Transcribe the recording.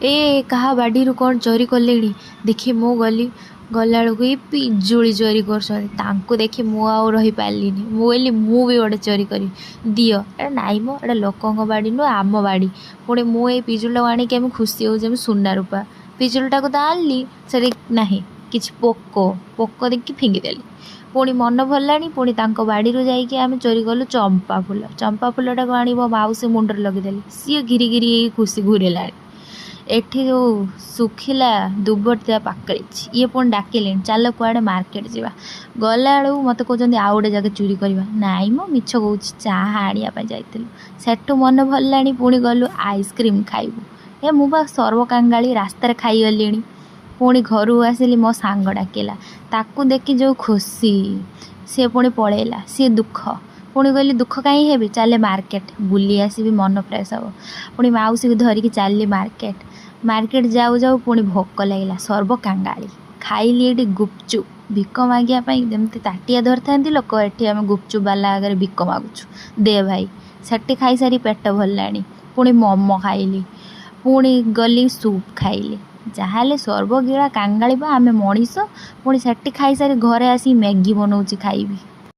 ए कहा बाड़ी कौन चोरी कले देखी मु गली गला बेलू ये पिजुली चोरी कर देखी मु आउ रही पार्लिनी मुझे मु भी गोटे चोरी करी दियो एटा नाई मो एटा लोकों बाड़ी नुह आम बाड़ी पुणी मुझे पिजुलटा आणिक आम खुशी हो सुना रूपा पिजुलटा को तो आनली से ना कि पोक पोक देखी फिंगिदेली पुणी मन भरलानी पुणी बाड़ी जाइए आम चोरी कलु चंपा फुलटा को आनी माउसी मुंडर लगिदेली सी घिरी घिरी खुशी घूरेला एठी जो सुखिला दुबर्तिया पाकड़ी ये पुणी डाकिले चल कुआडे मार्केट जावा गला बेलू मत कहते आउ गोटे जगह चोरी करवा नाई मो मिछ कह चाहा आनिया जाइलु सेठू मन भरलानी पुणी गलु आइसक्रीम खाइबू ए मुझे सर्वकांगाली रास्तार खाईगली पुणी घर आसिली मो सांग डाकिला ताकू देखी जो खुशी सी पुणी पलैला सी दुख पुणी कहली दुख कहीं हेबी चले मार्केट बुली आसबि मन फ्रेश हम पुणी माउसी को धरिकी चलली मार्केट जाऊ जाऊ पुणी भोक लगे सर्वकांगाली खाइली ये गुपचुप भिक मागियापाई जमती ताटिया धरी था लोक एठी आम गुपचुप बाला आगे भिक मागुचु दे भाई सेठी खाई सारी पेट भरलानी पुणी मोमो खाइली पुणी गली सूप खाइली जहाँ सर्वगीला कांगाली आम मनीष पुणी सेठी खाई सारी घरे आसी मैगी बनाऊँ खाइबी।